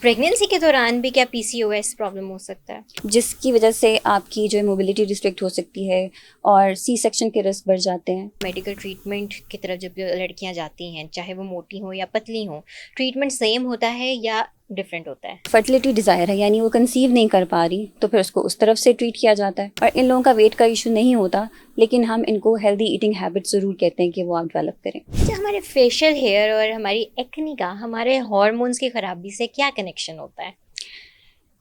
Pregnancy के दौरान भी क्या पीसीओएस प्रॉब्लम हो सकता है? जिसकी वजह से आपकी जो है मोबिलिटी रिस्ट्रिक्ट हो सकती है और सी सेक्शन के रिस्क बढ़ जाते हैं। मेडिकल ट्रीटमेंट की तरफ जब लड़कियां जाती हैं, चाहे वो मोटी हो या पतली हो, ट्रीटमेंट सेम होता है या डिफरेंट होता है? फर्टिलिटी डिज़ायर है, यानी वो कंसीव नहीं कर पा रही, तो फिर उसको उस तरफ से ट्रीट किया जाता है। और इन लोगों का वेट का इशू नहीं होता, लेकिन हम इनको हेल्दी ईटिंग हैबिट ज़रूर कहते हैं कि वो आप डेवलप करें। अच्छा, हमारे फेशियल हेयर और हमारी एक्नी का हमारे हार्मोन्स की खराबी से क्या कनेक्शन होता है?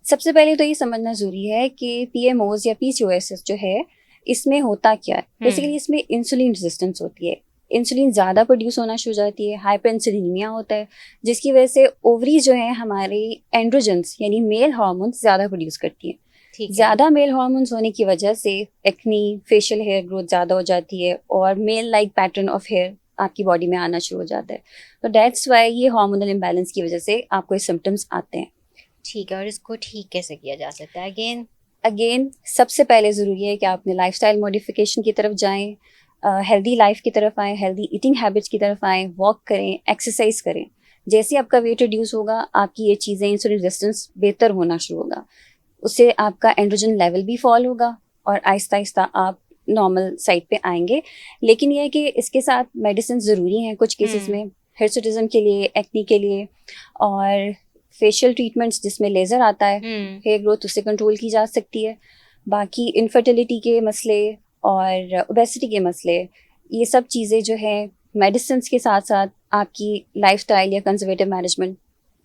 सबसे पहले तो ये समझना ज़रूरी है कि पीएमओज या पीसीओएस जो है, इसमें होता क्या है। बेसिकली इसमें इंसुलिन रेजिस्टेंस होती है। इंसुलिन ज़्यादा प्रोड्यूस होना शुरू हो जाती है, हाइपर इंसुलिनीमिया होता है, जिसकी वजह से ओवरी जो है हमारे एंड्रोजन्स यानी मेल हार्मोन्स ज़्यादा प्रोड्यूस करती हैं। ठीक है। ज़्यादा मेल हार्मोन्स होने की वजह से एक्नी, फेशियल हेयर ग्रोथ ज़्यादा हो जाती है और male like pattern of hair आपकी बॉडी में आना शुरू हो जाता है। तो दैट्स वाई ये हार्मोनल इम्बैलेंस की वजह से आपको ये सिम्टम्स आते हैं। ठीक है, और इसको ठीक कैसे किया जा सकता है? अगेन सबसे पहले ज़रूरी है कि आप अपने लाइफस्टाइल मॉडिफिकेशन की तरफ जाएं, हेल्दी लाइफ की तरफ आएँ, हेल्दी ईटिंग हैबिट्स की तरफ आएँ, वॉक करें, एक्सरसाइज करें। जैसे आपका वेट रिड्यूस होगा, आपकी ये चीज़ें इंसुलिन रेजिस्टेंस बेहतर होना शुरू होगा। उससे आपका एंड्रोजन लेवल भी फॉल होगा और आहिस्ता आहिस्ता आप नॉर्मल साइड पे आएंगे। लेकिन यह है कि इसके साथ मेडिसिन ज़रूरी हैं कुछ केसेस में, हिर्सुटिज्म के लिए, एक्नी के लिए, और फेशियल ट्रीटमेंट्स जिसमें लेज़र आता है, हेयर ग्रोथ उससे कंट्रोल की जा सकती है। बाकी इनफर्टिलिटी के मसले और ओबेसिटी के मसले, ये सब चीज़ें जो है मेडिसिन के साथ साथ आपकी लाइफस्टाइल या कंजर्वेटिव मैनेजमेंट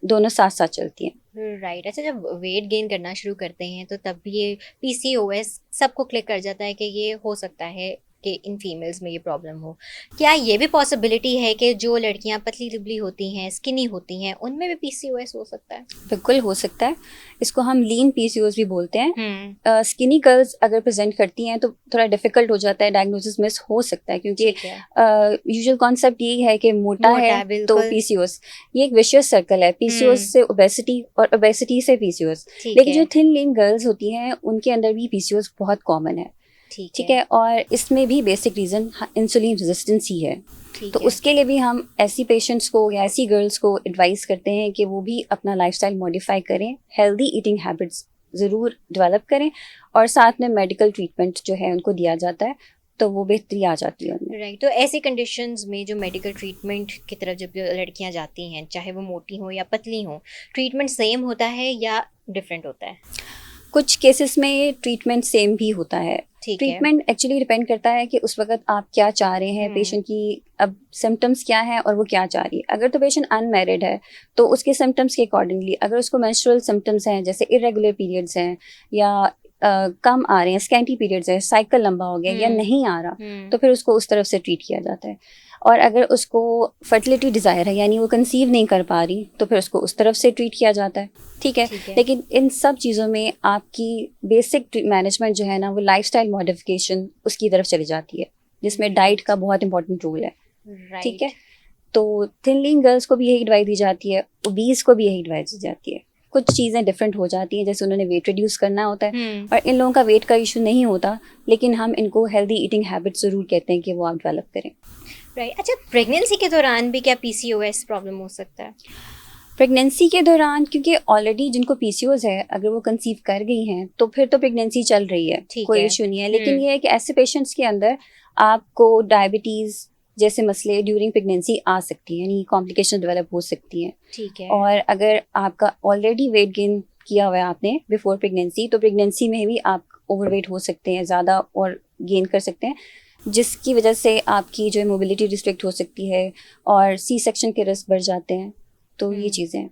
दोनों साथ साथ चलती हैं। राइट। अच्छा, जब वेट गेन करना शुरू करते हैं तो तब भी ये पीसीओएस सबको क्लिक कर जाता है कि ये हो सकता है कि इन फीमेल्स में ये प्रॉब्लम हो। क्या ये भी पॉसिबिलिटी है कि जो लड़कियां पतली दुबली होती हैं, स्किनी होती हैं, उनमें भी पीसीओएस हो सकता है? बिल्कुल हो सकता है। इसको हम लीन पीसीओएस भी बोलते हैं। हम्म। स्किनी गर्ल्स अगर प्रेजेंट करती हैं तो थोड़ा डिफिकल्ट हो जाता है, डायग्नोसिस मिस हो सकता है, क्योंकि ठीक है। यूजुअल कॉन्सेप्ट यही है कि मोटा मोटा है तो बिल्कुल। पीसीओएस। ये एक विशियस सर्कल है, पीसीओएस से ओबेसिटी और ओबेसिटी से पीसीओएस। ठीक लेकिन है। जो थिन लीन गर्ल्स होती हैं उनके अंदर भी पीसीओएस बहुत कॉमन है। ठीक ठीक है। है, और इसमें भी बेसिक रीज़न इंसुलिन रेजिस्टेंस ही है। ठीक तो है। उसके लिए भी हम ऐसी पेशेंट्स को या ऐसी गर्ल्स को एडवाइस करते हैं कि वो भी अपना लाइफस्टाइल मॉडिफाई करें, हेल्दी ईटिंग हैबिट्स ज़रूर डेवलप करें, और साथ में मेडिकल ट्रीटमेंट जो है उनको दिया जाता है, तो वो बेहतरी आ जाती है उनमें। राइट। तो ऐसी कंडीशंस में जो मेडिकल ट्रीटमेंट की तरफ जब लड़कियां जाती हैं, चाहे वो मोटी हो या पतली हो, ट्रीटमेंट सेम होता है या डिफरेंट होता है? कुछ केसेस में ट्रीटमेंट सेम भी होता है। ठीक है। ट्रीटमेंट एक्चुअली डिपेंड करता है कि उस वक्त आप क्या चाह रहे हैं, पेशेंट की अब सिम्टम्स क्या है और वो क्या चाह रही है। अगर तो पेशेंट अनमैरिड है तो उसके सिम्टम्स के अकॉर्डिंगली, अगर उसको मेंस्ट्रुअल सिम्टम्स हैं जैसे इरेगुलर पीरियड्स हैं या कम आ रहे हैं, स्कैंटी पीरियड्स है, साइकिल लंबा हो गया या नहीं आ रहा, तो फिर उसको उस तरफ से ट्रीट किया जाता है। और अगर उसको फर्टिलिटी डिज़ायर है, यानी वो कंसीव नहीं कर पा रही, तो फिर उसको उस तरफ से ट्रीट किया जाता है। ठीक है। ठीक है। लेकिन इन सब चीज़ों में आपकी बेसिक मैनेजमेंट जो है ना, वो लाइफस्टाइल मॉडिफिकेशन उसकी तरफ चली जाती है, जिसमें डाइट का बहुत इंपॉर्टेंट रोल है। ठीक है। राइट। तो थिन लीन गर्ल्स को भी यही एडवाइस दी जाती है, ओबीज को भी यही एडवाइस दी जाती है। कुछ चीज़ें डिफरेंट हो जाती हैं, जैसे उन्होंने वेट रिड्यूस करना होता है, और इन लोगों का वेट का इशू नहीं होता, लेकिन हम इनको हेल्दी ईटिंग हैबिट ज़रूर कहते हैं कि वो आप डेवलप करें। राइट। अच्छा, प्रेगनेंसी के दौरान भी क्या पीसीओएस प्रॉब्लम हो सकता है? प्रेगनेंसी के दौरान, क्योंकि ऑलरेडी जिनको पीसीओएस है, अगर वो कंसीव कर गई हैं तो फिर तो प्रेगनेंसी चल रही है, ठीक कोई है। इशू नहीं है। लेकिन ये है कि ऐसे पेशेंट्स के अंदर आपको डायबिटीज़ जैसे मसले ड्यूरिंग प्रेगनेंसी आ सकती हैं, यानी कॉम्प्लिकेशन डेवलप हो सकती हैं। ठीक है। और अगर आपका ऑलरेडी वेट गेन किया हुआ है आपने बिफोर प्रेगनेंसी, तो प्रेगनेंसी में भी आप ओवरवेट हो सकते हैं, ज़्यादा और गेन कर सकते हैं, जिसकी वजह से आपकी जो है मोबिलिटी रिस्ट्रिक्ट हो सकती है और सी सेक्शन के रिस्क बढ़ जाते हैं। तो ये चीज़ें हैं।